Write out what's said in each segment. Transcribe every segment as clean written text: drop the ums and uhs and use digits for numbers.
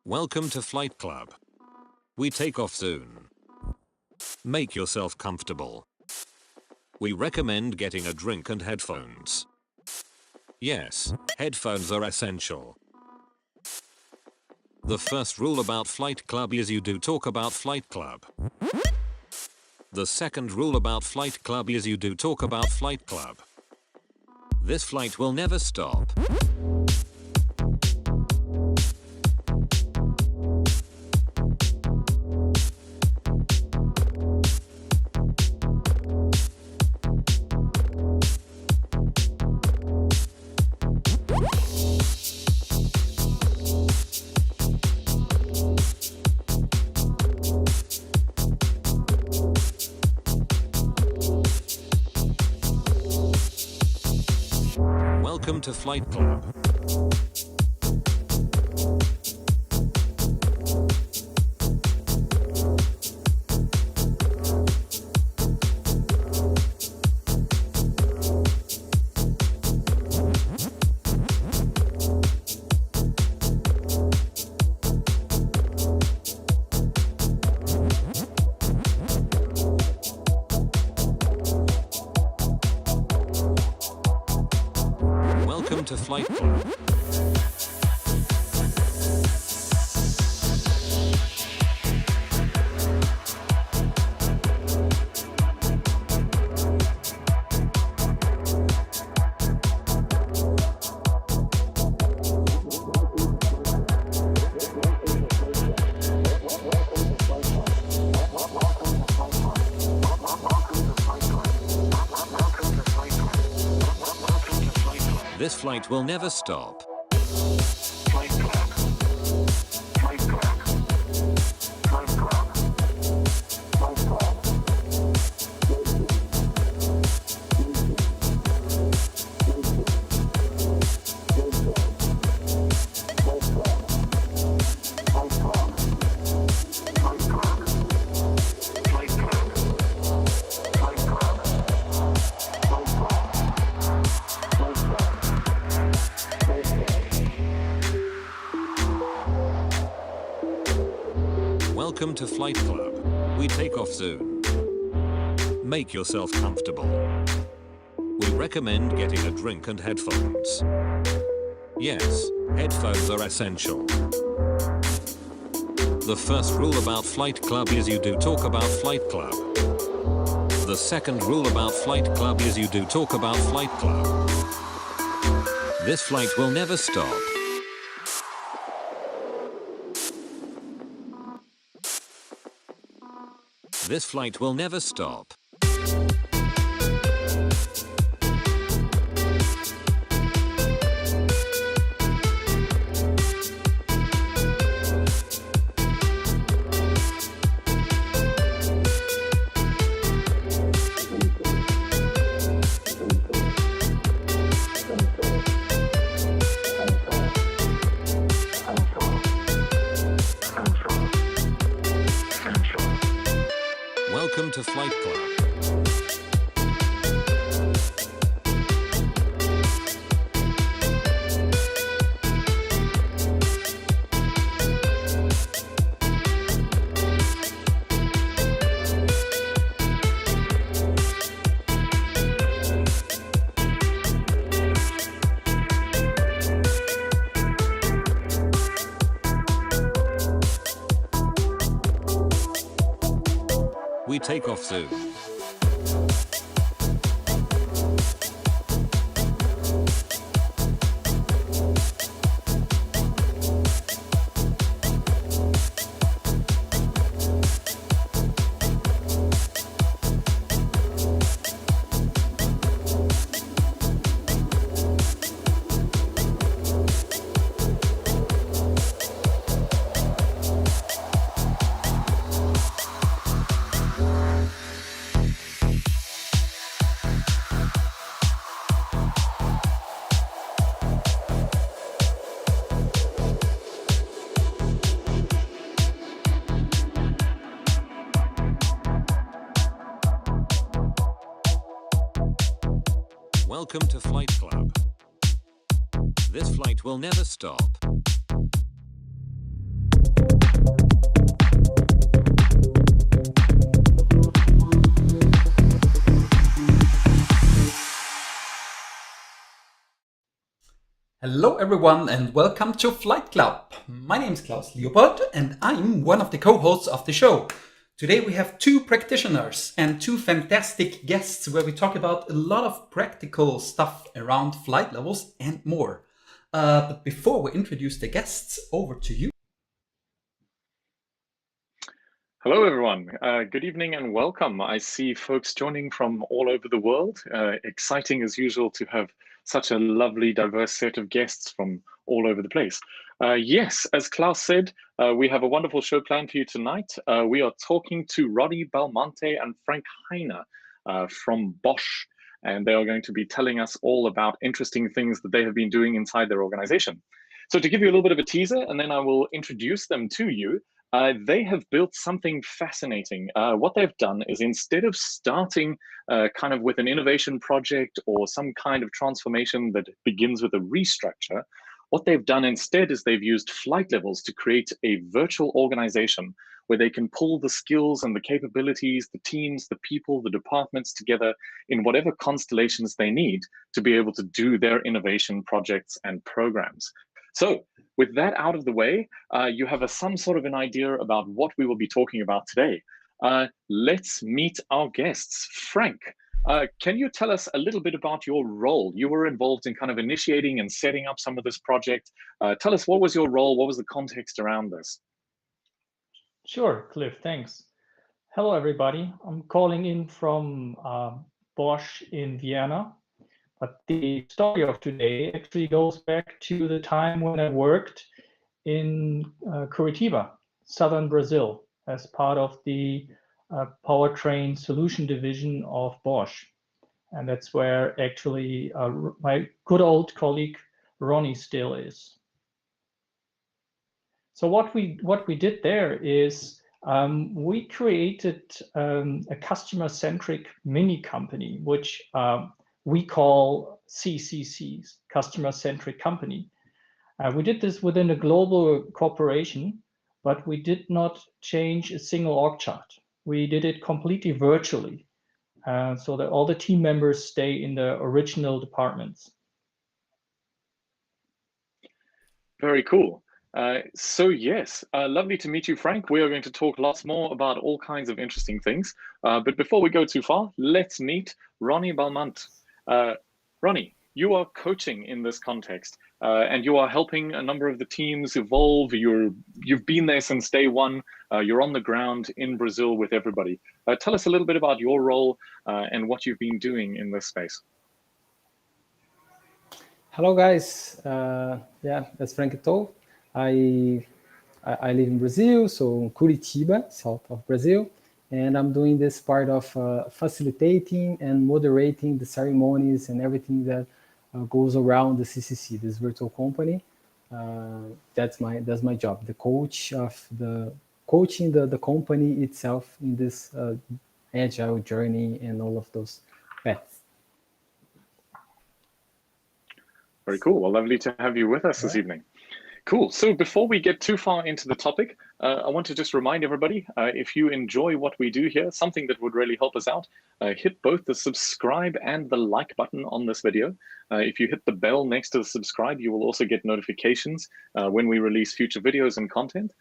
Welcome to Flight Club. We take off soon. Make yourself comfortable. We recommend getting a drink and headphones. Yes, headphones are essential. The first rule about Flight Club is you do talk about Flight Club. The second rule about Flight Club is you do talk about Flight Club. This flight will never stop. Welcome to Flight Club. Welcome to Flight Club. This flight will never stop. Flight Club. Flight Club. Flight Club. Flight Club. Welcome to Flight Club. We take off soon. Make yourself comfortable. We recommend getting a drink and headphones. Yes, headphones are essential. The first rule about Flight Club is you do talk about Flight Club. The second rule about Flight Club is you do talk about Flight Club. This flight will never stop. This flight will never stop. Welcome to Flight Club. We take off soon. Welcome to Flight Club. This flight will never stop. Hello everyone and welcome to Flight Club. My name is Klaus Leopold and I'm one of the co-hosts of the show. Today we have two practitioners and two fantastic guests where we talk about a lot of practical stuff around flight levels and more. But before we introduce the guests, over to you. Hello, everyone. Good evening and welcome. I see folks joining from all over the world. Exciting as usual to have such a lovely, diverse set of guests from all over the place. Yes, as Klaus said, we have a wonderful show planned for you tonight. We are talking to Ronnie Belmonte and Frank Heiner from Bosch, and they are going to be telling us all about interesting things that they have been doing inside their organization. So to give you a little bit of a teaser, and then I will introduce them to you, they have built something fascinating. What they've done is instead of starting kind of with an innovation project or some kind of transformation that begins with a restructure, what they've done instead is they've used flight levels to create a virtual organization where they can pull the skills and the capabilities, the teams, the people, the departments together in whatever constellations they need to be able to do their innovation projects and programs. So with that out of the way, you have some sort of an idea about what we will be talking about today. Let's meet our guests. Frank, can you tell us a little bit about your role? You were involved in kind of initiating and setting up some of this project. Tell us, what was your role? What was the context around this? Sure, Cliff, thanks. Hello, everybody. I'm calling in from Bosch in Vienna. But the story of today actually goes back to the time when I worked in Curitiba, southern Brazil, as part of the powertrain solution division of Bosch. And that's where actually my good old colleague Ronnie still is. So what we did there is we created a customer-centric mini company, which we call CCCs, customer-centric company. We did this within a global corporation, but we did not change a single org chart. We did it completely virtually, so that all the team members stay in the original departments. Very cool. So yes, lovely to meet you, Frank. We are going to talk lots more about all kinds of interesting things. But before we go too far, let's meet Ronnie Belmonte. Ronnie, you are coaching in this context, and you are helping a number of the teams evolve. You've been there since day one. You're on the ground in Brazil with everybody. Tell us a little bit about your role and what you've been doing in this space. Hello, guys. Yeah, as Frank told, I live in Brazil, so Curitiba, south of Brazil, and I'm doing this part of facilitating and moderating the ceremonies and everything that goes around the CCC, this virtual company. That's my job, the coach of coaching the company itself in this agile journey and all of those paths. Very cool. Well, lovely to have you with us this evening. Cool. So before we get too far into the topic, I want to just remind everybody, if you enjoy what we do here, something that would really help us out, hit both the subscribe and the like button on this video. If you hit the bell next to the subscribe, you will also get notifications when we release future videos and content.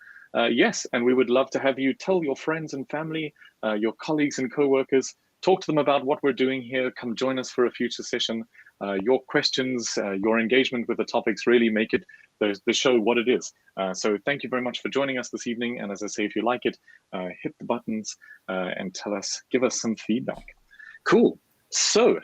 Yes, and we would love to have you tell your friends and family, your colleagues and co-workers, talk to them about what we're doing here, come join us for a future session. Your questions, your engagement with the topics really make it the show what it is. So thank you very much for joining us this evening. And as I say, if you like it, hit the buttons and give us some feedback. Cool. So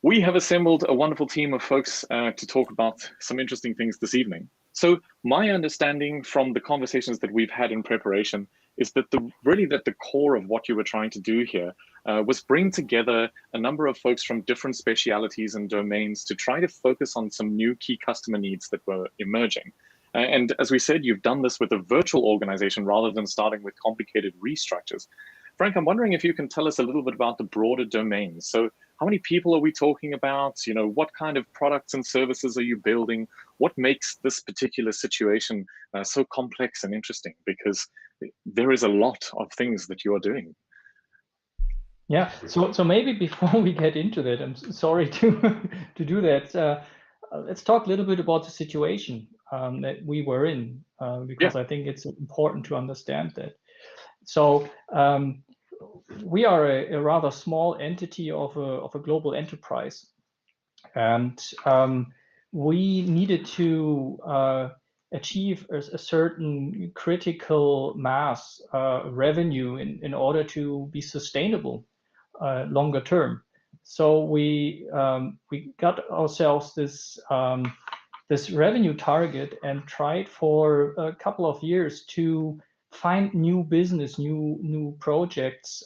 we have assembled a wonderful team of folks to talk about some interesting things this evening. So my understanding from the conversations that we've had in preparation is that the core of what you were trying to do here was bring together a number of folks from different specialities and domains to try to focus on some new key customer needs that were emerging. And as we said, you've done this with a virtual organization rather than starting with complicated restructures. Frank, I'm wondering if you can tell us a little bit about the broader domain. So how many people are we talking about? You know, what kind of products and services are you building? What makes this particular situation so complex and interesting? Because there is a lot of things that you are doing. Yeah, so maybe before we get into that, I'm sorry to do that. let's talk a little bit about the situation that we were in, because I think it's important to understand that. So we are a rather small entity of a global enterprise, and we needed to achieve a certain critical mass revenue in order to be sustainable longer term. So we got ourselves this this revenue target and tried for a couple of years to find new business, new projects,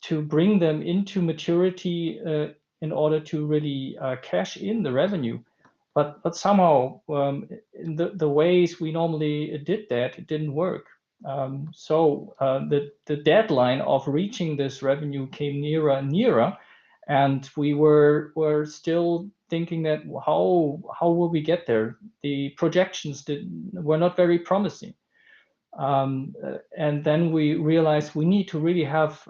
to bring them into maturity in order to really cash in the revenue. But somehow in the ways we normally did that, it didn't work. So the deadline of reaching this revenue came nearer and nearer, and we were still thinking that how will we get there? The projections were not very promising. And then we realized we need to really have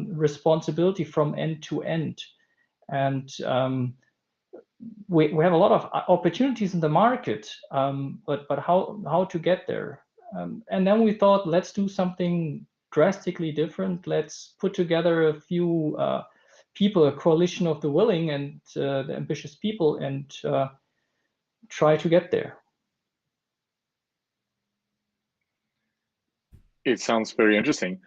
responsibility from end to end. And we have a lot of opportunities in the market, but how to get there? And then we thought, let's do something drastically different. Let's put together a few people, a coalition of the willing and the ambitious people, and try to get there. It sounds very interesting.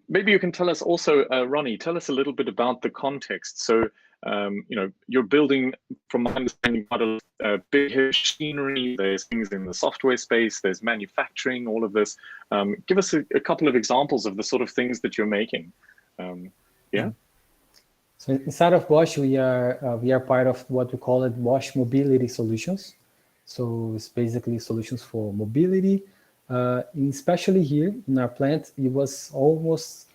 Maybe you can tell us also, Ronnie, tell us a little bit about the context. So, you know, you're building, from my understanding, part of big machinery. There's things in the software space. There's manufacturing. All of this. Give us a couple of examples of the sort of things that you're making. Yeah. So inside of Bosch, we are part of what we call it Bosch Mobility Solutions. So it's basically solutions for mobility. Especially here in our plant, it was almost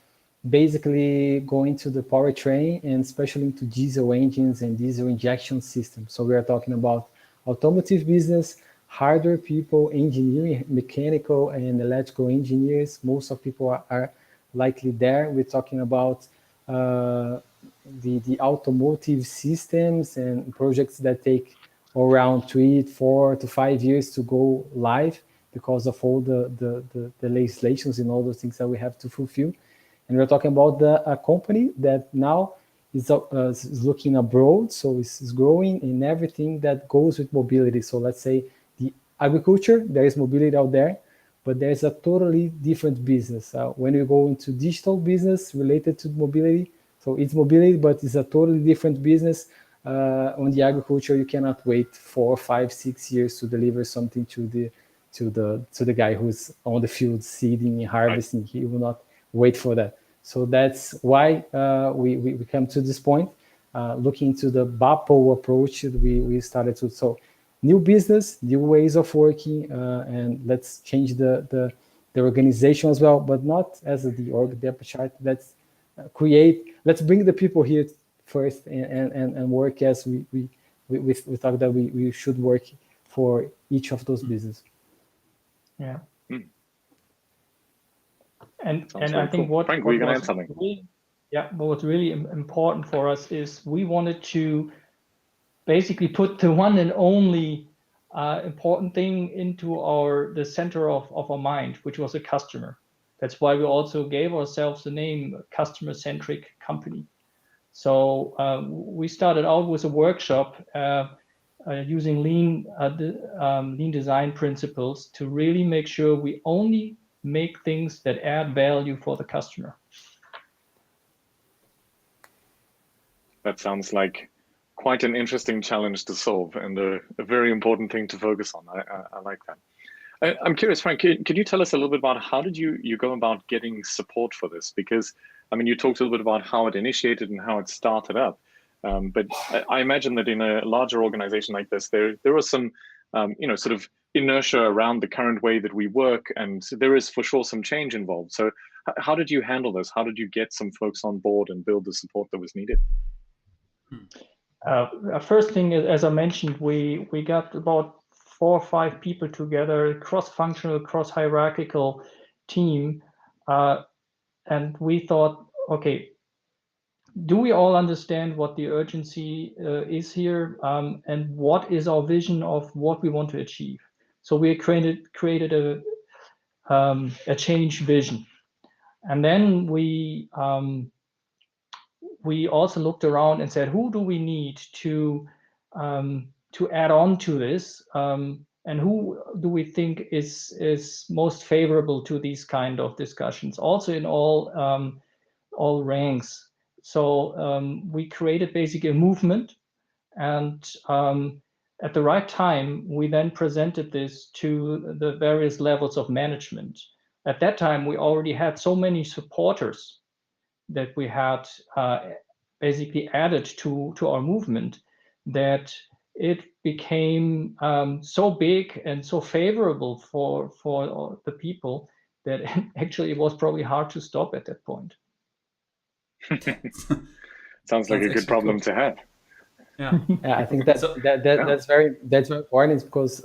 basically going to the powertrain and especially into diesel engines and diesel injection systems. So we are talking about automotive business, hardware people, engineering, mechanical and electrical engineers. Most of people are likely there. We're talking about the automotive systems and projects that take around 3, 4 to 5 years to go live, because of all the legislations and all those things that we have to fulfill. And we're talking about a company that now is looking abroad, so it's growing in everything that goes with mobility. So let's say the agriculture, there is mobility out there, but there's a totally different business. When you go into digital business related to mobility, so it's mobility, but it's a totally different business. On the agriculture, you cannot wait 4, 5, 6 years to deliver something to the guy who's on the field seeding and harvesting. He will not wait for that. So that's why we come to this point, looking into the BAPO approach. We started to, so new business, new ways of working, and let's change the organization as well, but not as the org depth chart. Let's let's bring the people here first and work as we thought that we should work for each of those businesses. Yeah. Sounds And very I think cool. Frank, were you going to add something? What was really important for us is we wanted to basically put the one and only important thing into the center of our mind, which was a customer. That's why we also gave ourselves the name customer-centric company. So we started out with a workshop using lean design principles to really make sure we only make things that add value for the customer. That sounds like quite an interesting challenge to solve and a very important thing to focus on. I like that. I'm curious, Frank, could you tell us a little bit about how did you go about getting support for this? Because, I mean, you talked a little bit about how it initiated and how it started up. But I imagine that in a larger organization like this, there was some, sort of inertia around the current way that we work, and there is for sure some change involved. So how did you handle this? How did you get some folks on board and build the support that was needed? First thing, as I mentioned, we got about 4 or 5 people together, cross-functional, cross-hierarchical team, and we thought, okay, do we all understand what the urgency is here, and what is our vision of what we want to achieve? So we created a change vision, and then we also looked around and said, who do we need to add on to this, and who do we think is most favorable to these kind of discussions, also in all ranks. So we created basically a movement, and at the right time, we then presented this to the various levels of management. At that time, we already had so many supporters that we had basically added to our movement, that it became so big and so favorable for the people that actually it was probably hard to stop at that point. Sounds like a good actually problem cool. to have. Yeah. Yeah, I think that's very important, because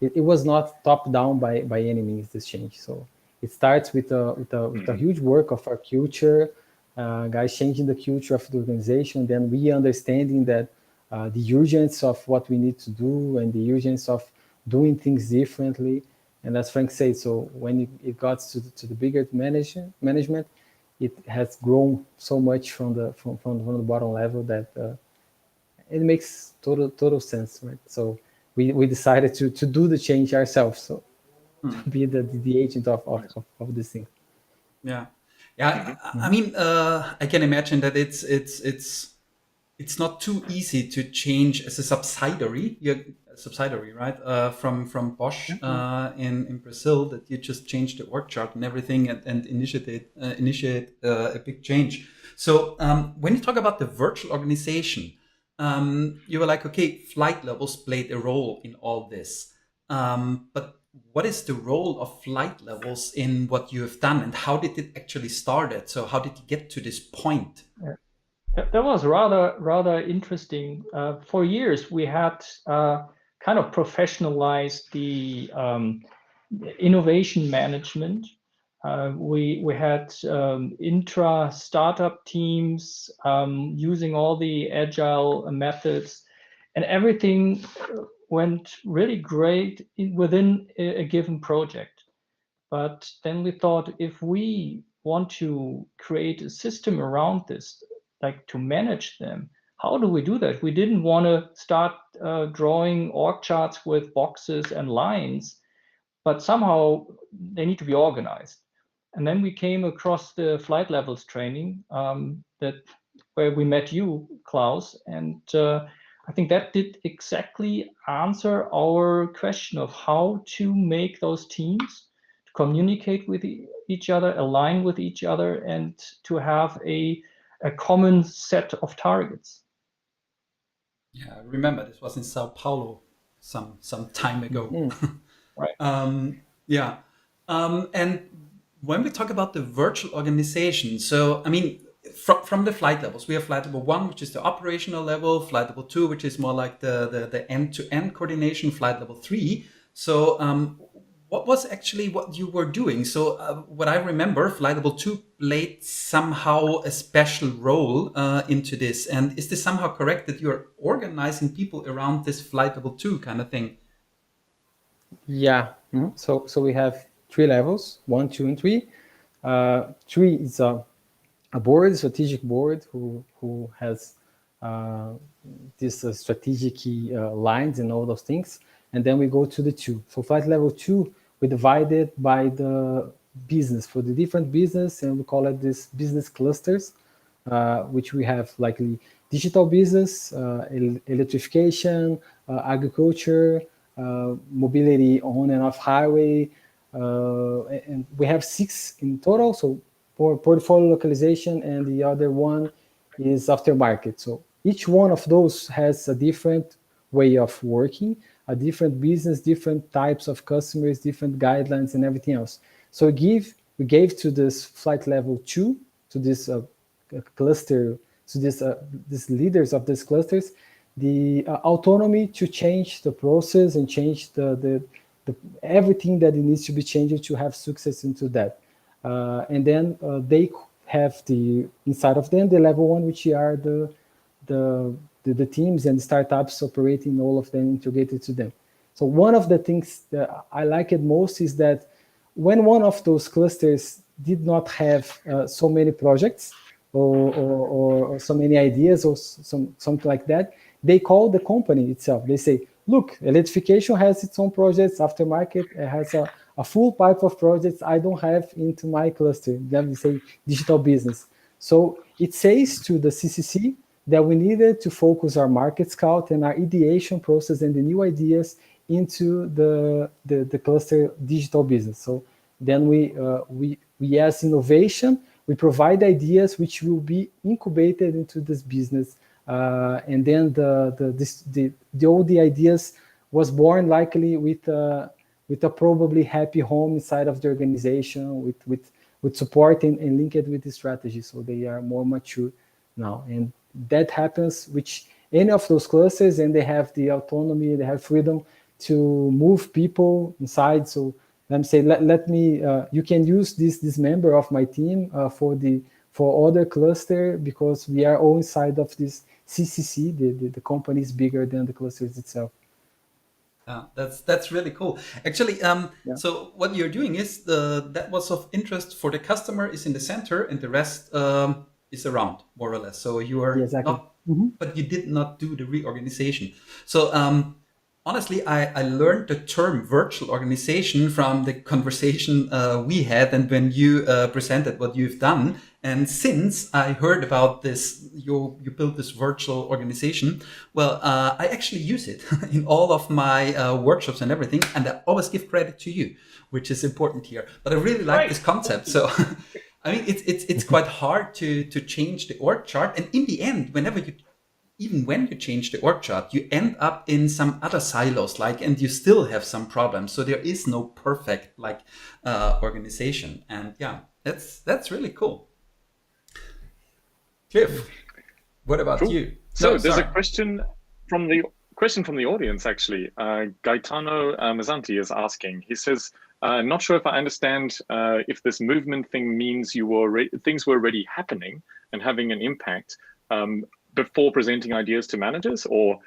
it was not top down by any means, this change. So it starts with a huge work of our culture, guys changing the culture of the organization, then we understanding that the urgency of what we need to do and the urgency of doing things differently. And as Frank said, so when it got to the bigger management, it has grown so much from the bottom level that it makes total sense, right? So we decided to do the change ourselves, so to be the agent of this thing. Yeah, yeah. I mean, I can imagine that it's not too easy to change as a subsidiary, right? From Bosch in Brazil, that you just change the org chart and everything, and initiate a big change. So when you talk about the virtual organization, you were like, okay, flight levels played a role in all this, but what is the role of flight levels in what you have done, and how did it actually started? So how did you get to this point? That was rather interesting. For years, we had kind of professionalized the innovation management. We had intra startup teams using all the agile methods, and everything went really great within a given project. But then we thought, if we want to create a system around this, like to manage them, how do we do that? We didn't want to start drawing org charts with boxes and lines, but somehow they need to be organized. And then we came across the flight levels training where we met you, Klaus, and I think that did exactly answer our question of how to make those teams to communicate with each other, align with each other, and to have a common set of targets. Yeah, I remember this was in Sao Paulo some time ago. Right. Yeah. And when we talk about the virtual organization, so I mean, from the flight levels, we have flight level 1, which is the operational level, flight level 2, which is more like the end-to-end coordination, flight level 3. So what was actually what you were doing? So what I remember, flight level 2 played somehow a special role into this. And is this somehow correct that you're organizing people around this flight level 2 kind of thing? Yeah. So we have 3 levels, 1, 2, and 3. 3 is a board, strategic board, who has these strategic lines and all those things. And then we go to the 2. So flight level 2, we divide it by the business, for the different business, and we call it this business clusters, which we have likely digital business, electrification, agriculture, mobility on and off highway, and we have 6 in total. So for portfolio localization, and the other one is aftermarket. So each one of those has a different way of working, a different business, different types of customers, different guidelines, and everything else. So we gave to this flight level 2, to this cluster, to these leaders of these clusters, the autonomy to change the process and change the everything that it needs to be changed to have success into that. And then they have the inside of them the level 1, which are the teams and startups operating, all of them integrated to them. So one of the things that I like it most is that when one of those clusters did not have so many projects or so many ideas or something like that, they call the company itself. They say, look, electrification has its own projects, aftermarket has a full pipe of projects I don't have into my cluster. Then we say digital business. So it says to the CCC that we needed to focus our market scout and our ideation process and the new ideas into the cluster digital business. So then we as innovation, we provide ideas which will be incubated into this business, and then all the ideas was born likely with a probably happy home inside of the organization with support and linked with the strategy. So they are more mature now, and that happens which any of those clusters, and they have the autonomy, they have freedom to move people inside. So let me say, let me you can use this member of my team for other cluster, because we are all inside of this CCC. The company is bigger than the clusters itself. That's really cool. Actually, so what you're doing is that was of interest for the customer is in the center, and the rest is around, more or less. So you are exactly. not, but you did not do the reorganization. So honestly, I learned the term virtual organization from the conversation we had, and when you presented what you've done. And since I heard about this, you built this virtual organization. Well, I actually use it in all of my workshops and everything, and I always give credit to you, which is important here. But I really like this concept. So, I mean, it's quite hard to change the org chart, and in the end, even when you change the org chart, you end up in some other silos, and you still have some problems. So there is no perfect organization, and yeah, that's really cool. Cliff, what about you? So there's a question from the audience, actually. Gaetano Mazzanti is asking. He says, not sure if I understand if this movement thing means things were already happening and having an impact before presenting ideas to managers, or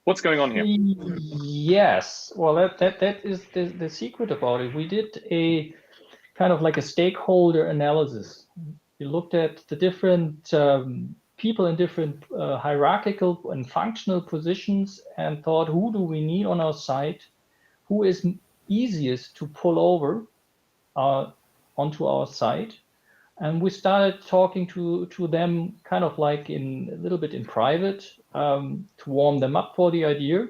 what's going on here? Yes, well, that is the secret about it. We did a kind of like a stakeholder analysis. We looked at the different people in different hierarchical and functional positions and thought, who do we need on our site? Who is easiest to pull over onto our site? And we started talking to them kind of like a little bit in private to warm them up for the idea.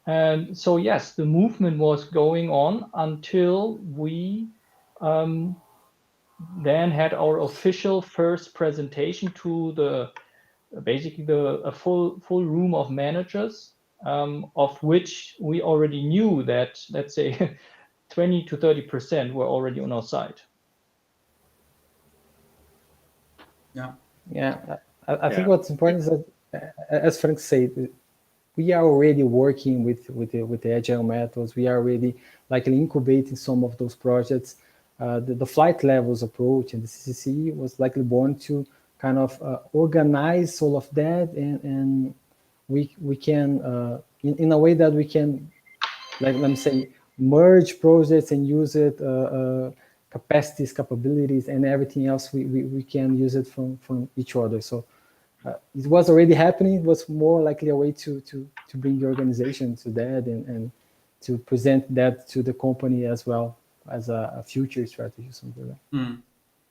And so, yes, the movement was going on until we then had our official first presentation to basically a full room of managers, of which we already knew that, let's say, 20 to 30% were already on our site. I think what's important is that, as Frank said, we are already working with the agile methods. We are already likely incubating some of those projects. The flight levels approach and the CCC was likely born to kind of organize all of that, and we can in a way that we can, let me say, merge projects and use it capacities, capabilities, and everything else. We can use it from each other. So it was already happening. It was more likely a way to bring the organization to that and to present that to the company as well as a future strategy, something like that.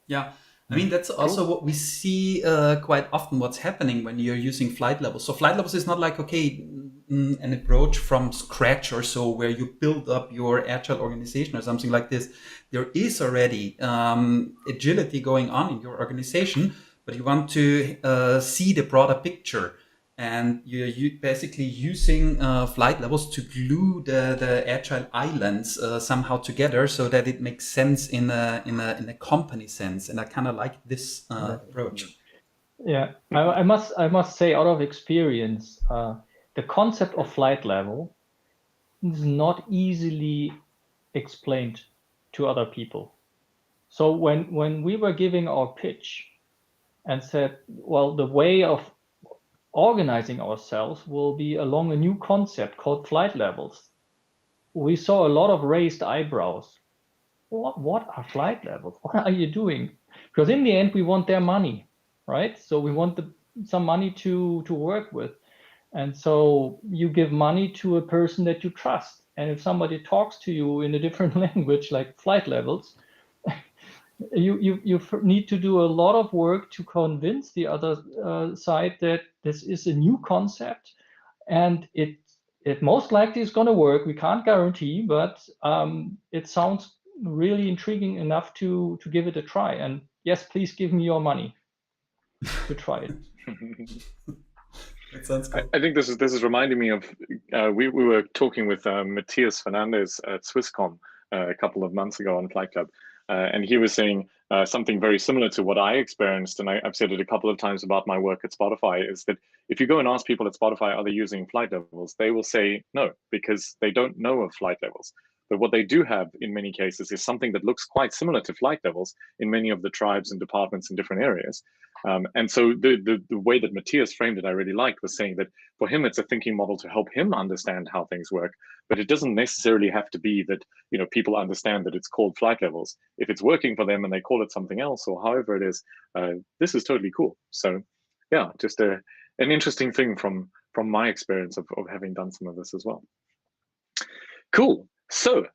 Yeah, I mean, that's also what we see quite often, what's happening when you're using flight levels. So flight levels is not like, okay, an approach from scratch or so, where you build up your agile organization or something like this. There is already agility going on in your organization, but you want to see the broader picture. And you're basically using flight levels to glue the agile islands somehow together, so that it makes sense in a company sense. And I kind of like this approach. Yeah, I must say, out of experience, the concept of flight level is not easily explained to other people. So when we were giving our pitch and said, well, the way of organizing ourselves will be along a new concept called flight levels, we saw a lot of raised eyebrows. What are flight levels? What are you doing? Because in the end, we want their money, right? So we want some money to work with. And so you give money to a person that you trust. And if somebody talks to you in a different language, like flight levels, you need to do a lot of work to convince the other side that this is a new concept, and it most likely is going to work. We can't guarantee, but it sounds really intriguing enough to give it a try. And yes, please give me your money to try it. It sounds cool. I think this is reminding me of we were talking with Matthias Fernandez at Swisscom a couple of months ago on Flight Club, and he was saying something very similar to what I experienced, and I've said it a couple of times about my work at Spotify, is that if you go and ask people at Spotify, are they using flight levels, they will say no, because they don't know of flight levels. But what they do have in many cases is something that looks quite similar to flight levels in many of the tribes and departments in different areas. And so the way that Matthias framed it, I really liked, was saying that for him, it's a thinking model to help him understand how things work. But it doesn't necessarily have to be that, you know, people understand that it's called flight levels. If it's working for them and they call it something else or however it is, this is totally cool. So yeah, just an interesting thing from my experience of having done some of this as well. Cool. So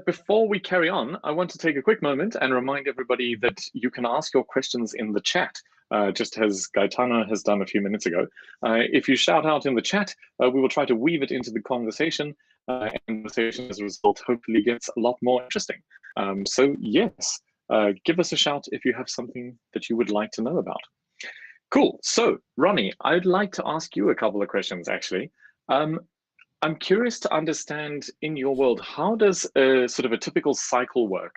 before we carry on, I want to take a quick moment and remind everybody that you can ask your questions in the chat, just as Gaetano has done a few minutes ago. If you shout out in the chat, we will try to weave it into the conversation, and the conversation as a result hopefully gets a lot more interesting. So yes, give us a shout if you have something that you would like to know about. Cool. So Ronnie, I'd like to ask you a couple of questions actually. I'm curious to understand in your world, how does a sort of a typical cycle work?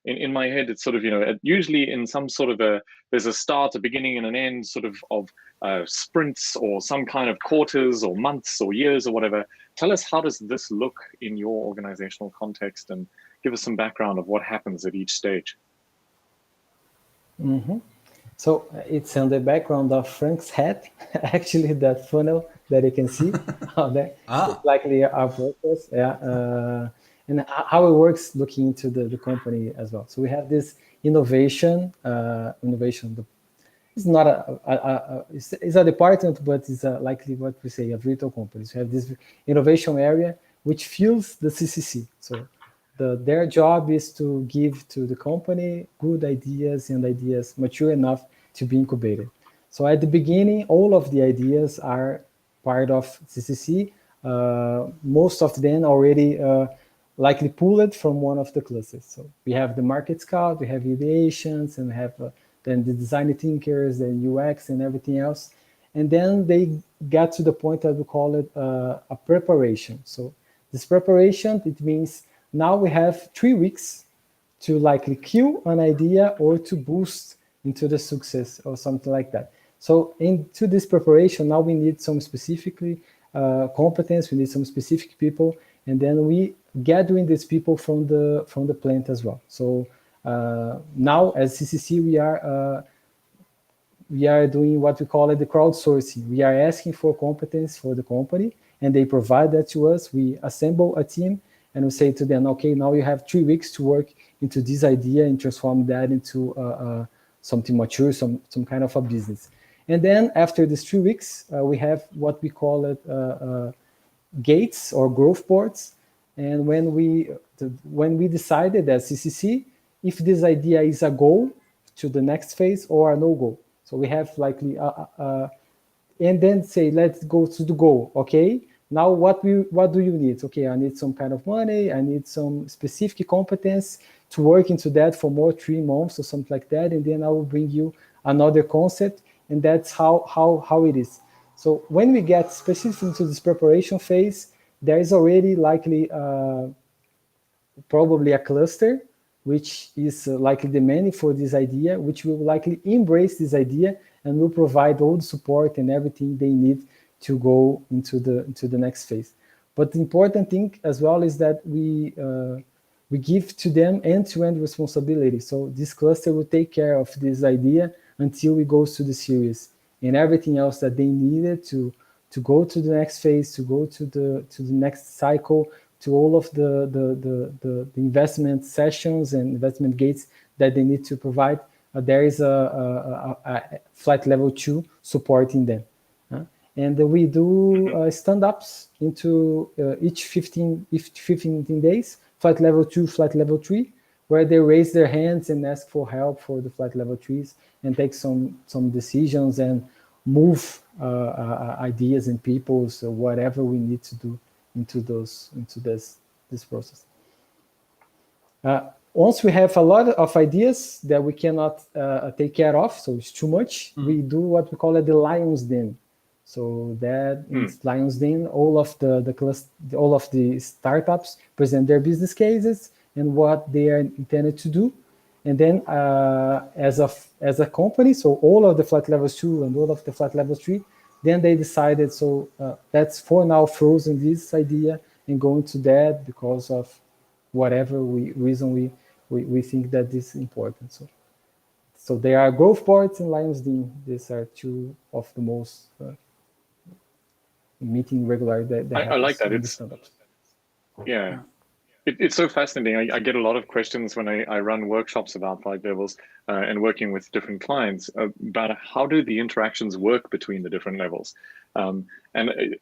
In my head, it's sort of, you know, usually in some sort of there's a start, a beginning and an end sort of sprints or some kind of quarters or months or years or whatever. Tell us, how does this look in your organizational context, and give us some background of what happens at each stage. Mm-hmm. So it's on the background of Frank's hat, actually, that funnel that you can see out there. It's likely our purpose, yeah. And how it works looking into the company as well. So we have this innovation. It's not it's a department, but it's likely what we say a virtual company. So we have this innovation area which fuels the CCC. So their job is to give to the company good ideas and ideas mature enough to be incubated. So at the beginning, all of the ideas are part of CCC. Most of them already likely pulled from one of the clusters. So we have the market scout, we have ideations, and we have then the design thinkers, the UX and everything else. And then they get to the point that we call it a preparation. So this preparation, it means now we have 3 weeks to likely kill an idea or to boost into the success or something like that. So into this preparation, now we need some specifically competence, we need some specific people, and then we gathering these people from the plant as well. So now as CCC, we are doing what we call it the crowdsourcing. We are asking for competence for the company, and they provide that to us. We assemble a team, and we say to them, okay, now you have 3 weeks to work into this idea and transform that into something mature, some kind of a business. And then after these 3 weeks, we have what we call it gates or growth boards. And when we decided as CCC, if this idea is a goal to the next phase or a no-go. So we have likely, and then say, let's go to the goal, okay? Now what do you need? Okay, I need some kind of money, I need some specific competence to work into that for more 3 months or something like that, and then I will bring you another concept, and that's how it is. So when we get specific into this preparation phase, there is already likely probably a cluster which is likely demanding for this idea, which will likely embrace this idea and will provide all the support and everything they need to go into the next phase. But the important thing as well is that we give to them end-to-end responsibility. So this cluster will take care of this idea until it goes to the series, and everything else that they needed to go to the next phase, to go to the next cycle, to all of the investment sessions and investment gates that they need to provide. There is a flight level 2 supporting them. And we do stand-ups into each 15 days, flight level 2, flight level 3, where they raise their hands and ask for help for the flight level 3s and take some decisions and move ideas and people, so whatever we need to do into this process. Once we have a lot of ideas that we cannot take care of, so it's too much, we do what we call the Lion's Den. So that is Lion's Den. All of the startups present their business cases and what they are intended to do, and then as a company, so all of the flight levels 2 and all of the flight levels 3, then they decided, so that's for now frozen this idea and going to that because of whatever reason we think that this is important. So there are growth boards and Lion's Den. These are two of the most meeting regular that I like that. It's yeah. It's so fascinating. I get a lot of questions when I run workshops about flight levels and working with different clients about how do the interactions work between the different levels. And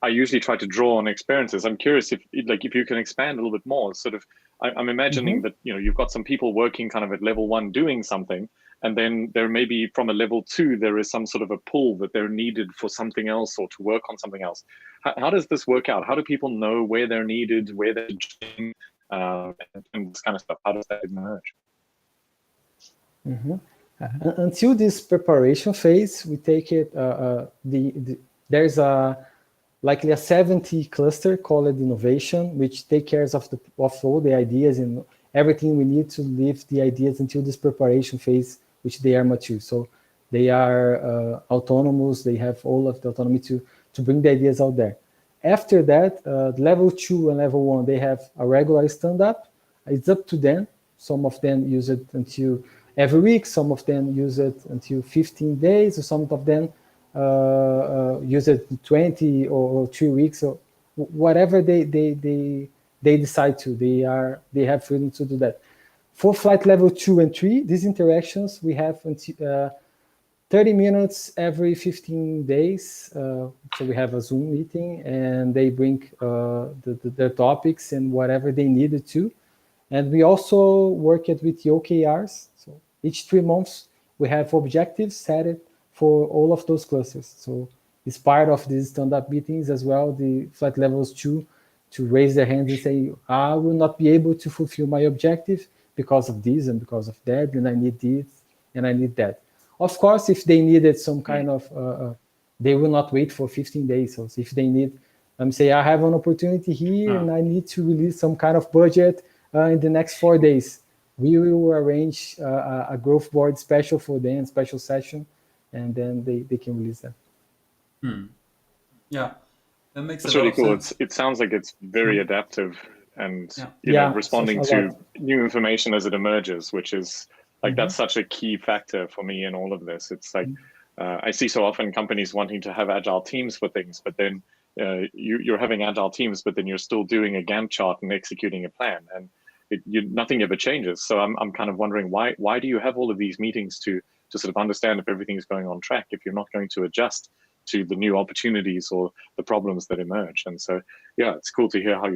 I usually try to draw on experiences. I'm curious if you can expand a little bit more. Sort of, I'm imagining that you've got some people working kind of at level 1 doing something, and then there may be from a level 2 there is some sort of a pull that they're needed for something else or to work on something else. How does this work out? How do people know where they're needed, where they're doing, and this kind of stuff? How does that emerge? Until this preparation phase, we take it. There's likely a 70 cluster called innovation, which take care of all the ideas and everything we need to leave the ideas until this preparation phase, which they are mature. So they are autonomous. They have all of the autonomy to bring the ideas out there. After that, level 2 and level 1, they have a regular stand-up. It's up to them. Some of them use it until every week. Some of them use it until 15 days. Or some of them use it 20 or 3 weeks. Or whatever they decide to. They have freedom to do that. For flight level 2 and 3, these interactions we have until 30 minutes every 15 days. So we have a Zoom meeting and they bring their topics and whatever they needed to. And we also work it with the OKRs. So each 3 months, we have objectives set for all of those clusters. So it's part of these stand-up meetings as well, the flight levels 2, to raise their hands and say, I will not be able to fulfill my objective because of this and because of that, and I need this and I need that. Of course, if they needed some kind of, they will not wait for 15 days. So if they need, say, I have an opportunity here and I need to release some kind of budget in the next 4 days, we will arrange a growth board special for them, special session, and then they can release that. Yeah, that makes That's really cool. Sense. It sounds like it's very adaptive and responding to new information as it emerges, which is like that's such a key factor for me in all of this. It's like I see so often companies wanting to have agile teams for things, but then you're having agile teams, but then you're still doing a Gantt chart and executing a plan, and nothing ever changes. So I'm kind of wondering why do you have all of these meetings to sort of understand if everything is going on track if you're not going to adjust to the new opportunities or the problems that emerge? And so it's cool to hear how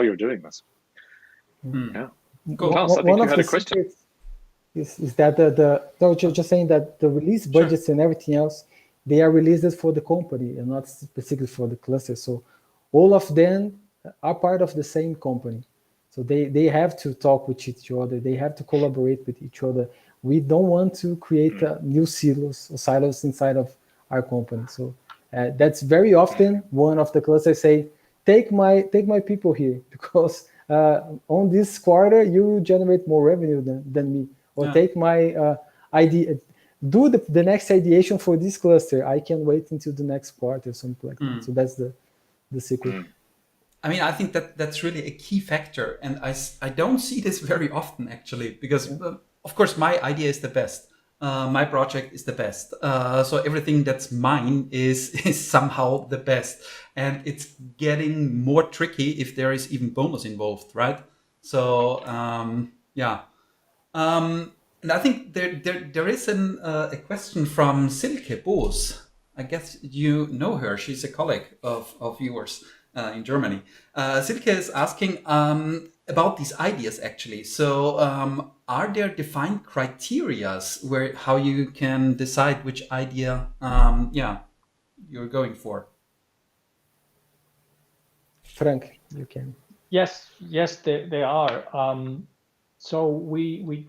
you're doing this. Yeah, cool. Klaus, I think you had a question. Is that just saying that the release budgets and everything else, they are released for the company and not specifically for the cluster. So all of them are part of the same company. So they have to talk with each other. They have to collaborate with each other. We don't want to create new silos inside of our company. So that's very often one of the clusters say, take my people here because on this quarter you generate more revenue than me. Or take my idea, do the next ideation for this cluster. I can wait until the next quarter, something like that. So that's the secret. I mean, I think that that's really a key factor, and I don't see this very often actually, because of course my idea is the best, my project is the best, so everything that's mine is somehow the best, and it's getting more tricky if there is even bonus involved, right? So yeah. And I think there is a question from Silke Boos. I guess you know her. She's a colleague of yours in Germany. Silke is asking about these ideas actually. So are there defined criterias where how you can decide which idea you're going for? Frank, you can. Yes, they are. So we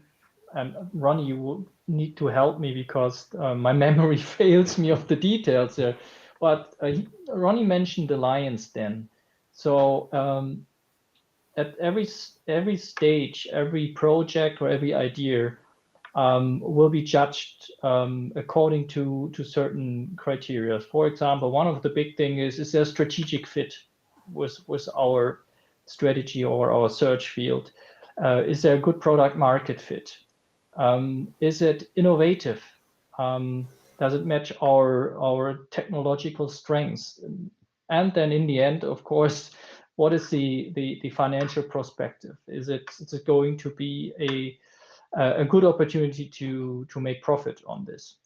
and Ronnie, you will need to help me because my memory fails me of the details there. But Ronnie mentioned the Lions Den. So at every stage, every project or every idea will be judged according to certain criteria. For example, one of the big things is there strategic fit with our strategy or our search field? Is there a good product market fit? Is it innovative? Does it match our technological strengths? And then in the end, of course, what is the financial perspective? Is it going to be a good opportunity to make profit on this?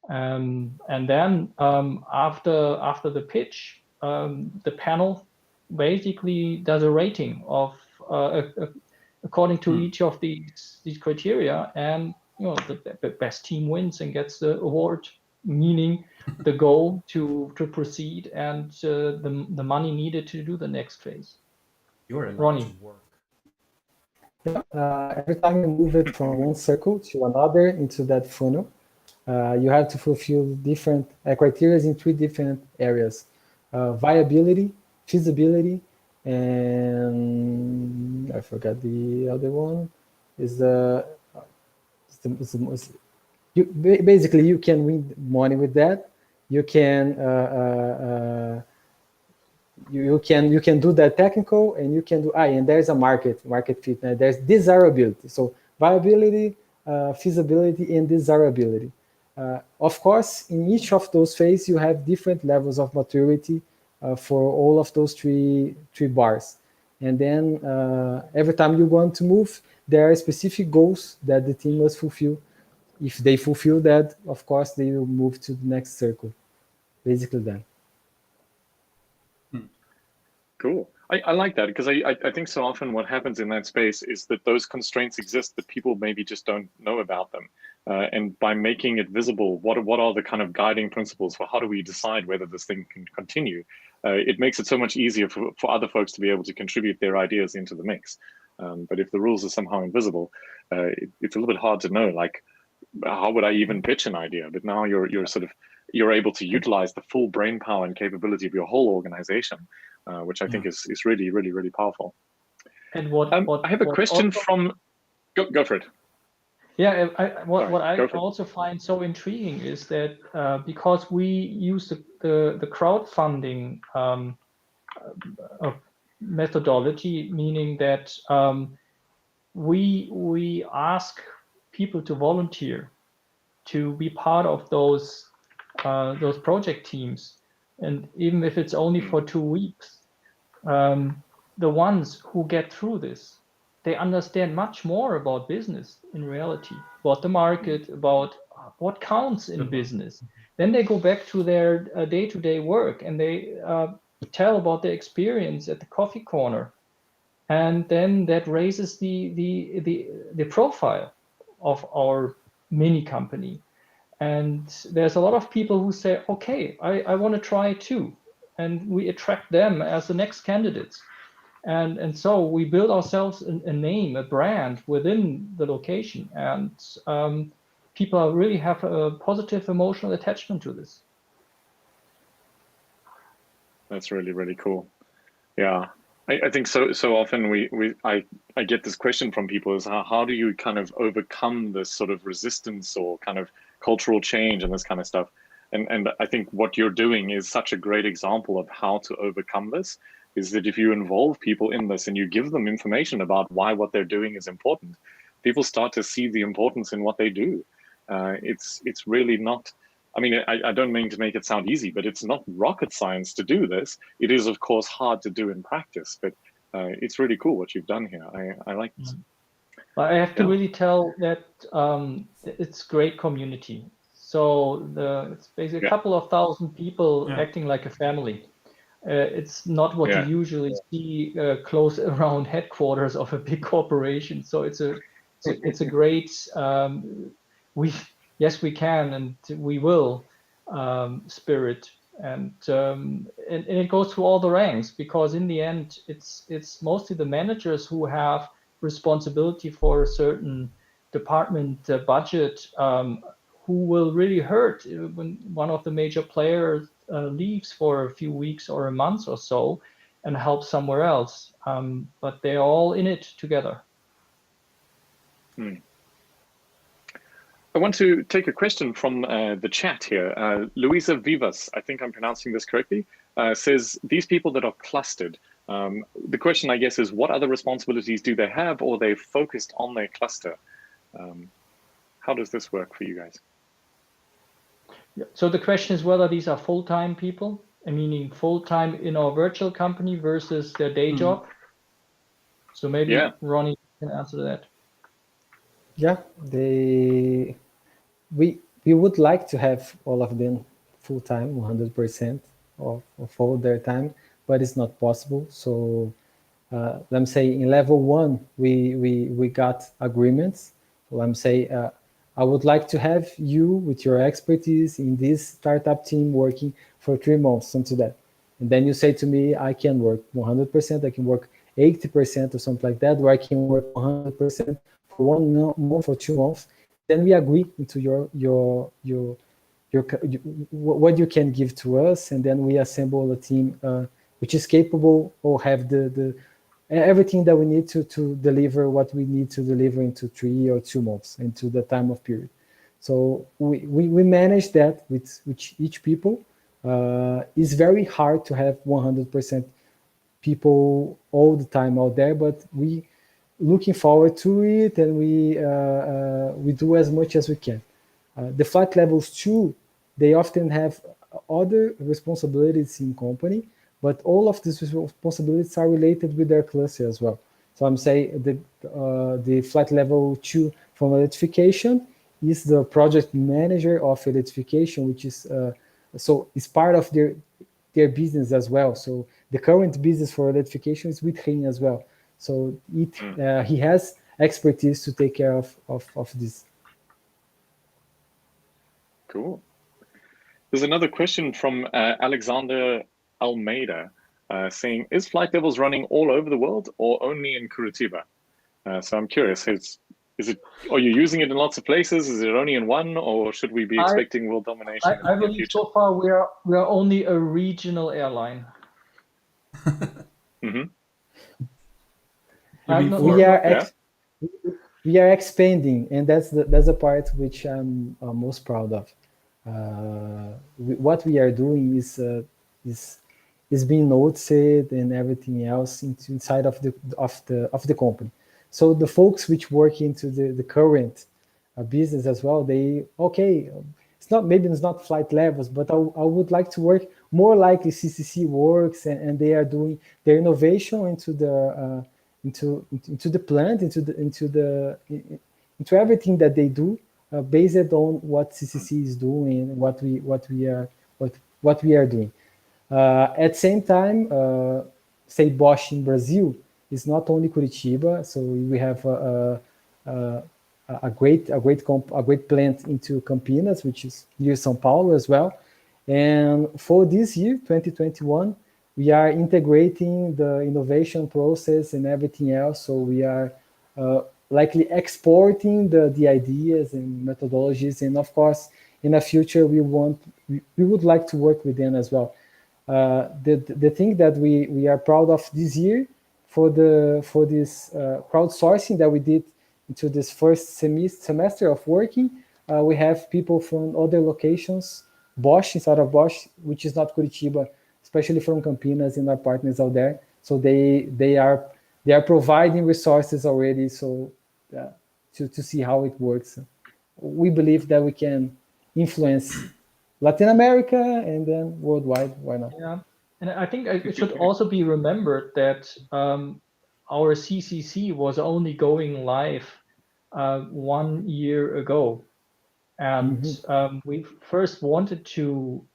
And then after the pitch, the panel basically does a rating of according to each of these criteria, and the best team wins and gets the award, meaning the goal to proceed and the money needed to do the next phase. You're allowed Ronnie. to work. Every time you move it from one circle to another into that funnel, you have to fulfill different criteria in 3 different areas: viability, feasibility, and I forgot the other one. Basically you can win money with that. You can you can do that technical, and you can do and there's a market fit. There's desirability. So viability, feasibility, and desirability. Of course, in each of those phases, you have different levels of maturity for all of those three bars. And then every time you want to move, there are specific goals that the team must fulfill. If they fulfill that, of course, they will move to the next circle. Basically that. Cool. I like that, because I think so often what happens in that space is that those constraints exist, that people maybe just don't know about them. And by making it visible, what are the kind of guiding principles for how do we decide whether this thing can continue? It makes it so much easier for other folks to be able to contribute their ideas into the mix. But if the rules are somehow invisible, it's a little bit hard to know, like, how would I even pitch an idea? But now you're able to utilize the full brain power and capability of your whole organization, which I think is really, really, really powerful. And what I have a question also, from. Go for it. Yeah, what I also find so intriguing is that because we use the crowdfunding methodology, meaning that we ask people to volunteer to be part of those project teams, and even if it's only for 2 weeks, the ones who get through this, they understand much more about business in reality, about the market, about what counts in business. Then they go back to their day-to-day work, and they tell about their experience at the coffee corner, and then that raises the profile of our mini company. And there's a lot of people who say, okay, I want to try too, and we attract them as the next candidates. And so we build ourselves a name, a brand within the location, and people really have a positive emotional attachment to this. That's really, really cool. Yeah, I think so often I get this question from people is how do you kind of overcome this sort of resistance or kind of cultural change and this kind of stuff. And I think what you're doing is such a great example of how to overcome this. is that if you involve people in this and you give them information about why what they're doing is important, people start to see the importance in what they do. It's really not, I mean, I don't mean to make it sound easy, but it's not rocket science to do this. It is, of course, hard to do in practice, but it's really cool what you've done here. I like this. I have to really tell that it's great community. So it's basically a couple of thousand people acting like a family. It's not what you usually see close around headquarters of a big corporation. So it's a great we can and we will spirit, and it goes through all the ranks, because in the end it's mostly the managers who have responsibility for a certain department budget who will really hurt when one of the major players leaves for a few weeks or a month or so and helps somewhere else. But they're all in it together. I want to take a question from the chat here. Luisa Vivas, I think I'm pronouncing this correctly, says, these people that are clustered, the question, I guess, is what other responsibilities do they have, or they're focused on their cluster? How does this work for you guys? So the question is whether these are full-time people, meaning full-time in our virtual company versus their day job. So maybe Ronnie can answer that. Yeah, we would like to have all of them full-time, 100% of all their time, but it's not possible. So let me say in level 1, we got agreements. Let me say, I would like to have you with your expertise in this startup team working for 3 months, something like that. And then you say to me, I can work 100%, I can work 80% or something like that, or I can work 100% for 1 month or 2 months. Then we agree into what you can give to us, and then we assemble a team which is capable or have the everything that we need to deliver what we need to deliver into 3 or 2 months, into the time of period. So we manage that with each people. It's very hard to have 100% people all the time out there, but we looking forward to it, and we do as much as we can. The flight levels 2, they often have other responsibilities in company, but all of these responsibilities are related with their cluster as well. So I'm saying the flight level 2 from electrification is the project manager of electrification, which is so it's part of their business as well. So the current business for electrification is with him as well. So he has expertise to take care of this. Cool. There's another question from Alexander Almeida saying, is flight levels running all over the world or only in Curitiba? So I'm curious, are you using it in lots of places? Is it only in one, or should we be expecting world domination I in the believe future? so far we are only a regional airline. We are expanding, and that's the part which I'm most proud of. What we are doing is being noticed and everything else inside of the company. So the folks which work into the current business as well, it's not flight levels, but I would like to work more like the CCC works, and they are doing their innovation into the plant, into everything that they do, based on what CCC is doing and what we are doing. At the same time, say Bosch in Brazil is not only Curitiba, so we have a great plant into Campinas, which is near São Paulo as well. And for this year, 2021, we are integrating the innovation process and everything else. So we are likely exporting the ideas and methodologies, and of course, in the future, we would like to work with them as well. The thing that we are proud of this year for this crowdsourcing that we did into this first semester of working, we have people from other locations, Bosch, inside of Bosch, which is not Curitiba, especially from Campinas and our partners out there. So they are providing resources already. So to see how it works, we believe that we can influence Latin America and then worldwide. Why not? Yeah, and I think it should also be remembered that our CCC was only going live 1 year ago, and we first wanted to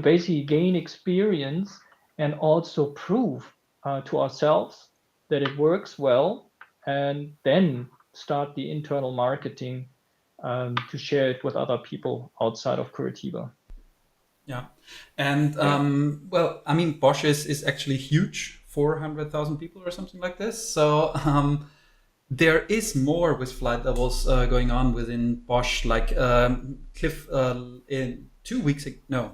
basically gain experience and also prove to ourselves that it works well, and then start the internal marketing to share it with other people outside of Curitiba. Yeah. And well, I mean, Bosch is actually huge, 400,000 people or something like this. So there is more with flight levels going on within Bosch. Like Cliff, in 2 weeks ago, no,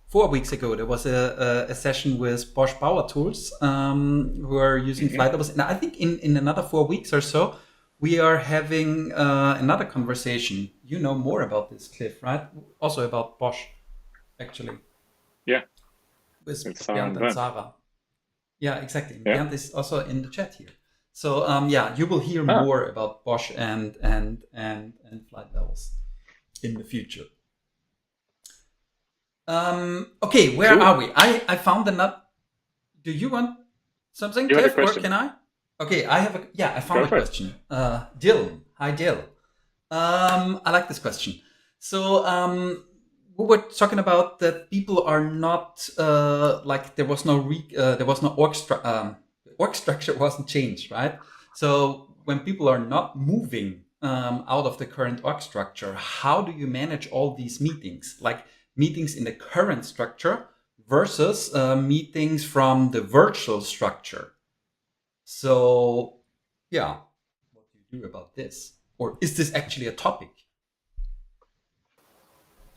4 weeks ago, there was a session with Bosch Power Tools who are using flight levels. And I think in another 4 weeks or so, we are having another conversation. You know more about this, Cliff, right? Also about Bosch, actually. Yeah. With It's Bernd and Bernd. Sarah. Yeah, exactly. Yeah. Bernd is also in the chat here. So yeah, you will hear more about Bosch and flight levels in the future. Okay, where Cool. are we? I found another. Do you want something, You had a Cliff, or question. can I? Okay, I found Go a for it. question. Dylan. Hi, Dylan. I like this question. So we were talking about that people are not like there was no org structure wasn't changed, right? So when people are not moving out of the current org structure, how do you manage all these meetings? Like meetings in the current structure versus meetings from the virtual structure. So yeah, what do you do about this? Or is this actually a topic?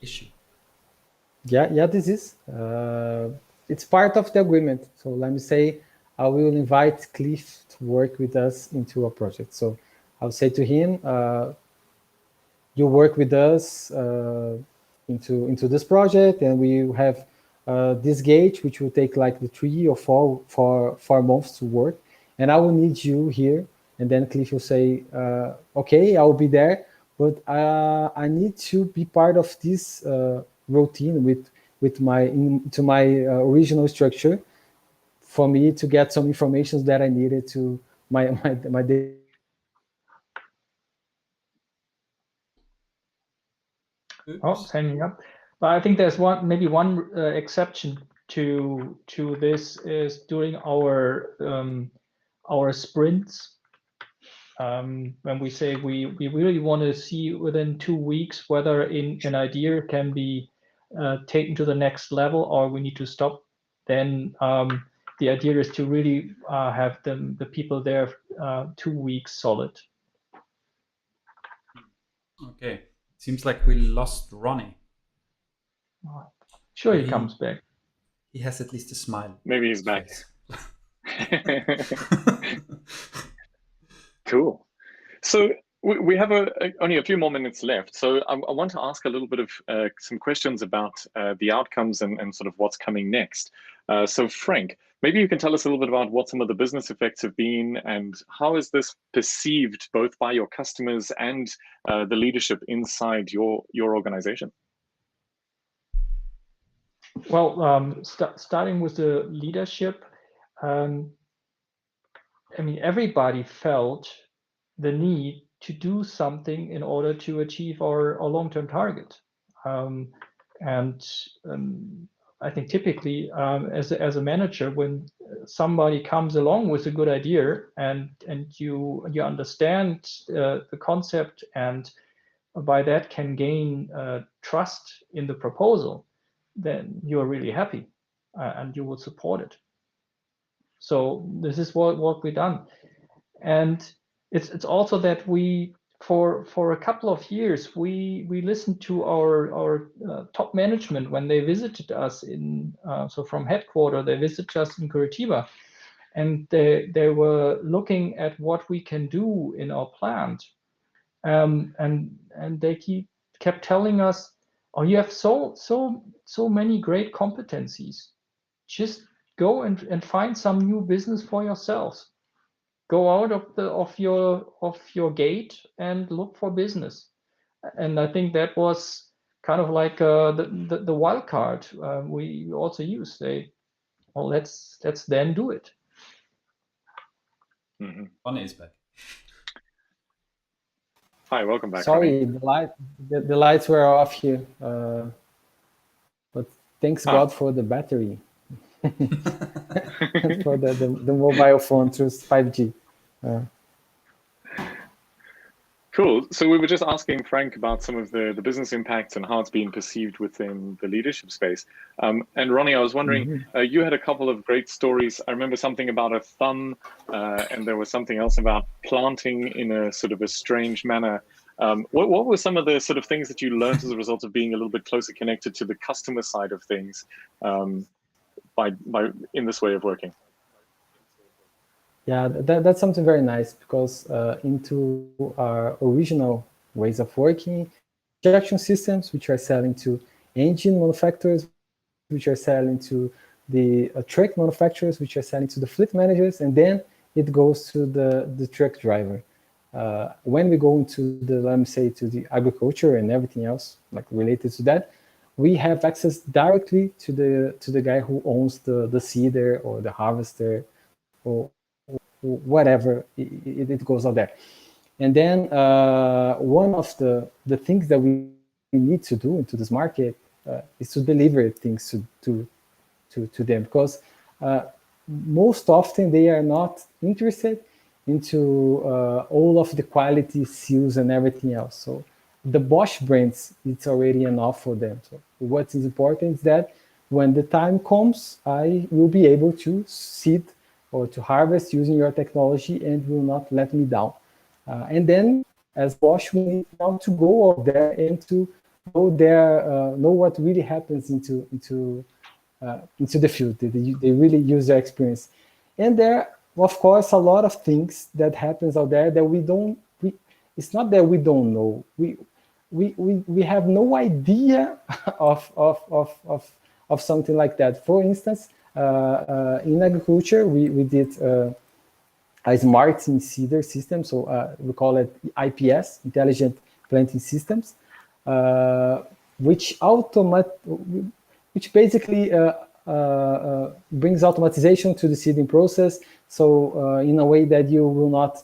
Issue? Yeah, this is. It's part of the agreement. So let me say, I will invite Cliff to work with us into a project. So I'll say to him, you work with us into this project, and we have this gauge, which will take like the 3 or 4 months to work, and I will need you here. And then Cliff will say, okay, I will be there, but I need to be part of this routine with my original structure for me to get some information that I needed to my day. Oh, it's hanging up. But I think there's one exception to this is during our sprints. When we say we really want to see within 2 weeks whether an idea can be taken to the next level or we need to stop, then the idea is to really have the people there 2 weeks solid. Okay, seems like we lost Ronnie. Sure, he comes back. He has at least a smile. Maybe he's back. Cool. So we have only a few more minutes left. So I want to ask a little bit of some questions about the outcomes and sort of what's coming next. So Frank, maybe you can tell us a little bit about what some of the business effects have been and how is this perceived both by your customers and the leadership inside your organization? Well, starting with the leadership, I mean, everybody felt the need to do something in order to achieve our long-term target. I think typically as a manager, when somebody comes along with a good idea and you understand the concept and by that can gain trust in the proposal, then you're really happy and you will support it. So this is what we've done. And it's also that we, for a couple of years, we listened to our top management when they visited us so from headquarters, they visited us in Curitiba, and they were looking at what we can do in our plant. And they kept telling us, oh, you have so many great competencies. just go and find some new business for yourselves. Go out of your gate and look for business. And I think that was kind of like the wild card we also used. Well, let's then do it. Ronnie is back. Hi, welcome back. Ronnie. Sorry, the lights were off here. But thanks God for the battery. For the mobile phone through 5G. Cool. So we were just asking Frank about some of the business impacts and how it's being perceived within the leadership space. And Ronnie, I was wondering, you had a couple of great stories. I remember something about a thumb, and there was something else about planting in a sort of a strange manner. What were some of the sort of things that you learned as a result of being a little bit closer connected to the customer side of things by in this way of working? Yeah, that's something very nice, because into our original ways of working, injection systems, which are selling to engine manufacturers, which are selling to the truck manufacturers, which are selling to the fleet managers, and then it goes to the truck driver. When we go into let me say, to the agriculture and everything else like related to that, we have access directly to the guy who owns the seeder or the harvester or whatever it goes out there. And then one of the things that we need to do into this market is to deliver things to them, because most often they are not interested into all of the quality seals and everything else. So the Bosch brands, it's already enough for them. So what is important is that when the time comes, I will be able to seed or to harvest using your technology and will not let me down. And then as Bosch, we need now to go out there and to go there, know what really happens into the field. They really use their experience. And there, of course, a lot of things that happens out there that it's not that we don't know. We have no idea of something like that. For instance, in agriculture, we did a smart seeder system, so we call it IPS, Intelligent Planting Systems, which basically brings automatization to the seeding process. So in a way that you will not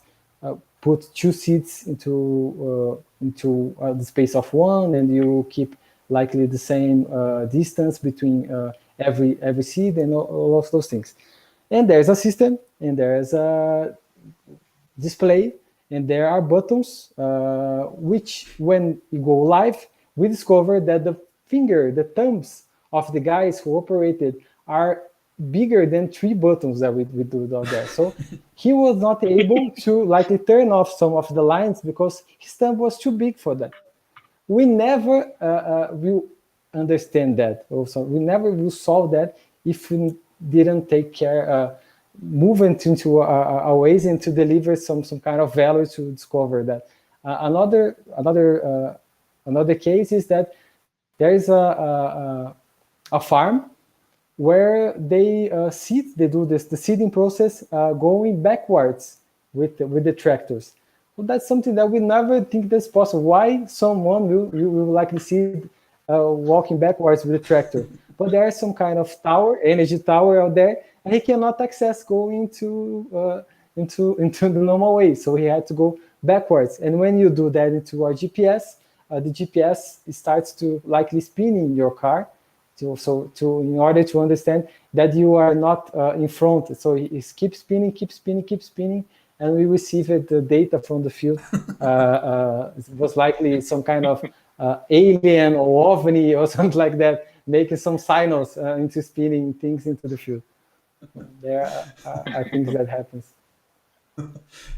put two seeds into the space of one, and you keep likely the same distance between every seed and all of those things. And there's a system, and there's a display, and there are buttons, which when you go live, we discover that the thumbs of the guys who operated are bigger than 3 buttons that we do out there. So he was not able to likely turn off some of the lines because his thumb was too big for that. We never will understand that. Also, we never will solve that if we didn't take care, move into our ways and to deliver some kind of value to discover that. Another case is that there is a farm where they do the seeding process going backwards with the tractors. Well, that's something that we never think that's possible. Why someone will likely seed walking backwards with a tractor? But there is some kind of energy tower out there, and he cannot access going into the normal way. So he had to go backwards. And when you do that into our GPS, the GPS starts to likely spinning your car. In order to understand that you are not in front. So it keeps spinning, and we received the data from the field. It was likely some kind of alien or ovni or something like that, making some signals into spinning things into the field. There are things that happens.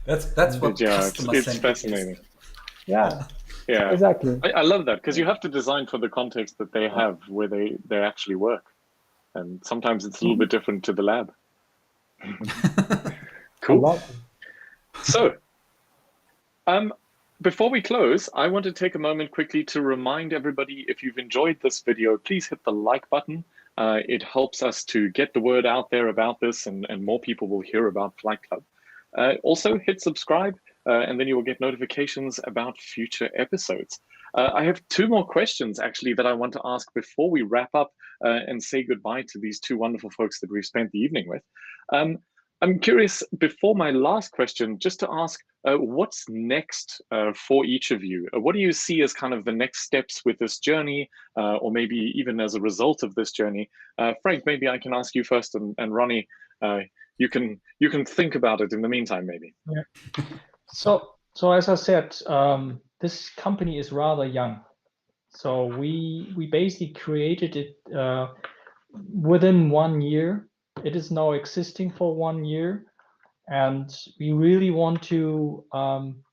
That's what it's fascinating. Yeah. Yeah, exactly. I love that, because you have to design for the context that they have where they actually work, and sometimes it's a little bit different to the lab. Cool. So, before we close, I want to take a moment quickly to remind everybody, if you've enjoyed this video, please hit the like button. It helps us to get the word out there about this, and more people will hear about Flight Club. Also, hit subscribe, and then you will get notifications about future episodes. I have two more questions, actually, that I want to ask before we wrap up and say goodbye to these two wonderful folks that we've spent the evening with. I'm curious, before my last question, just to ask, what's next for each of you? What do you see as kind of the next steps with this journey, or maybe even as a result of this journey? Frank, maybe I can ask you first, and Ronnie, you can think about it in the meantime, maybe. Yeah. So as I said, this company is rather young. So we basically created it within 1 year. It is now existing for 1 year, and we really want to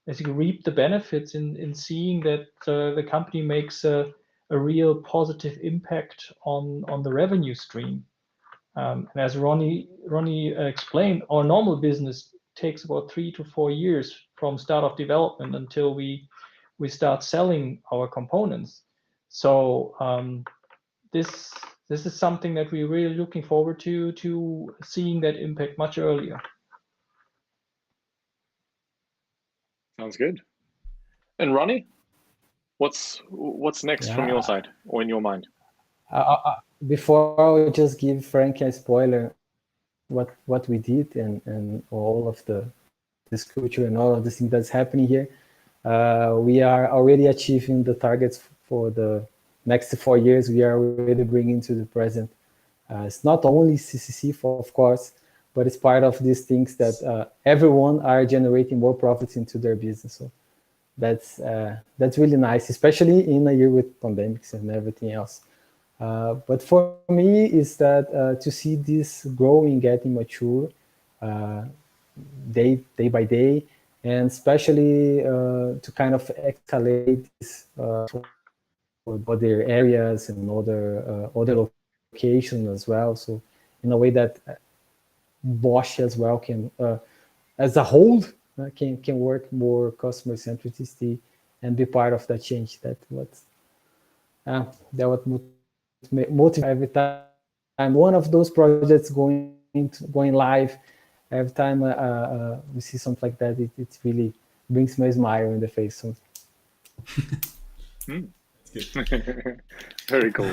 basically reap the benefits in seeing that the company makes a real positive impact on the revenue stream. And as Ronnie explained, our normal business takes about 3 to 4 years from start of development until we start selling our components. So this is something that we're really looking forward to seeing that impact much earlier. Sounds good. And Ronnie, what's next from your side or in your mind? Before I will just give Frank a spoiler, what we did and all of this culture and all of the things that's happening here. We are already achieving the targets for the next 4 years. We are already bringing to the present. It's not only CCC, of course, but it's part of these things that everyone are generating more profits into their business. So that's really nice, especially in a year with pandemics and everything else. But for me, is that to see this growing, getting mature day by day, and especially to kind of escalate this for other areas and other locations as well. So in a way that Bosch as well can, as a whole, can work more customer centricity and be part of that change. That what motivate every time one of those projects going live. Every time we see something like that, it really brings me a smile in the face. So. Very cool.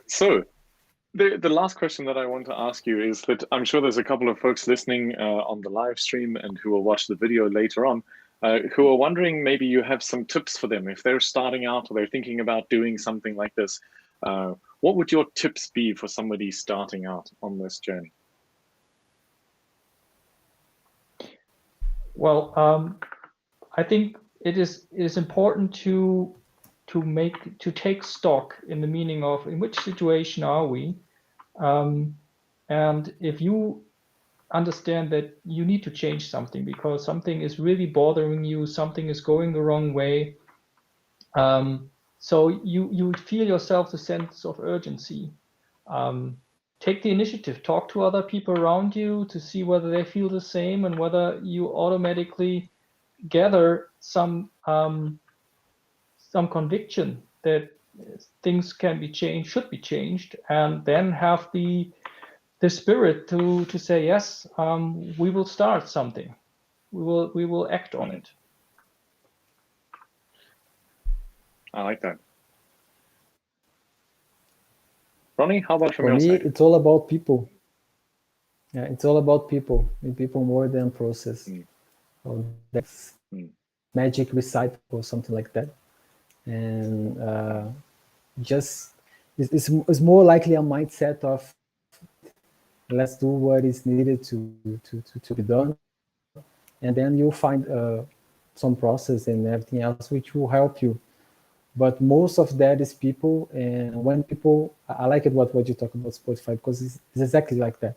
So the last question that I want to ask you is that I'm sure there's a couple of folks listening on the live stream and who will watch the video later on, who are wondering, maybe you have some tips for them if they're starting out or they're thinking about doing something like this. What would your tips be for somebody starting out on this journey? Well, I think it is important to take stock in the meaning of in which situation are we, and if you understand that you need to change something because something is really bothering you, something is going the wrong way, so you feel yourself the sense of urgency. Take the initiative, talk to other people around you to see whether they feel the same and whether you automatically gather some conviction that things can be changed, should be changed, and then have the spirit to say, yes, we will start something. We will act on it. I like that. Ronnie, how about from your side? For me, it's all about people. Yeah, it's all about people. People more than process. Or that's magic recycle or something like that. And just it's more likely a mindset of let's do what is needed to be done, and then you'll find some process and everything else which will help you. But most of that is people, and when people, I like it what you talk about Spotify, because it's exactly like that.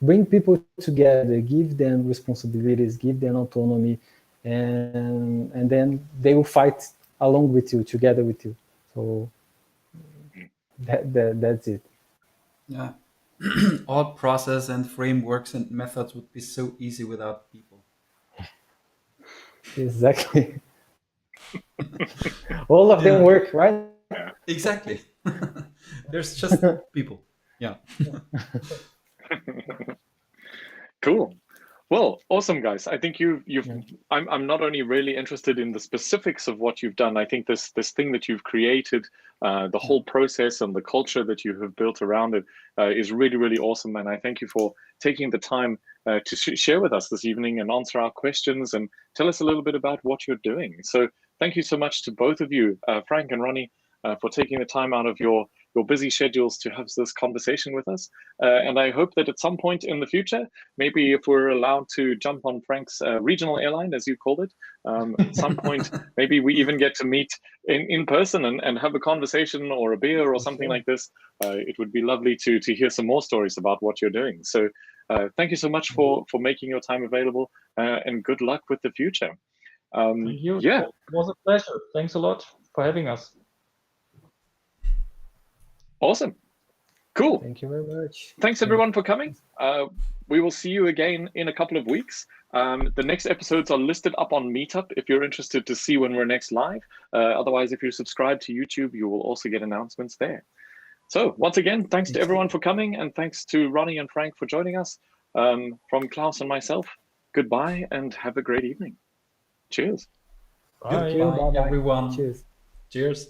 Bring people together, give them responsibilities, give them autonomy, and then they will fight along with you, together with you. So that's it. Yeah. All process and frameworks and methods would be so easy without people. Exactly. All of them work, right? Exactly. There's just people. Yeah. Cool. Well, awesome, guys. I think you've I'm not only really interested in the specifics of what you've done. I think this thing that you've created, the whole process and the culture that you have built around it is really, really awesome. And I thank you for taking the time to share with us this evening and answer our questions and tell us a little bit about what you're doing. So thank you so much to both of you, Frank and Ronnie, for taking the time out of your busy schedules to have this conversation with us. And I hope that at some point in the future, maybe if we're allowed to jump on Frank's regional airline, as you called it, at some point, maybe we even get to meet in person and have a conversation or a beer or something like this. It would be lovely to hear some more stories about what you're doing. So thank you so much for making your time available and good luck with the future. Thank you. Yeah. It was a pleasure. Thanks a lot for having us. Awesome. Cool. Thank you very much. Thanks everyone for coming. We will see you again in a couple of weeks. The next episodes are listed up on Meetup if you're interested to see when we're next live. Otherwise, if you're subscribed to YouTube, you will also get announcements there. So once again, thanks to everyone for coming, and thanks to Ronnie and Frank for joining us. From Klaus and myself, goodbye and have a great evening. Cheers. Bye. Goodbye, Bye-bye. everyone. Cheers. Cheers.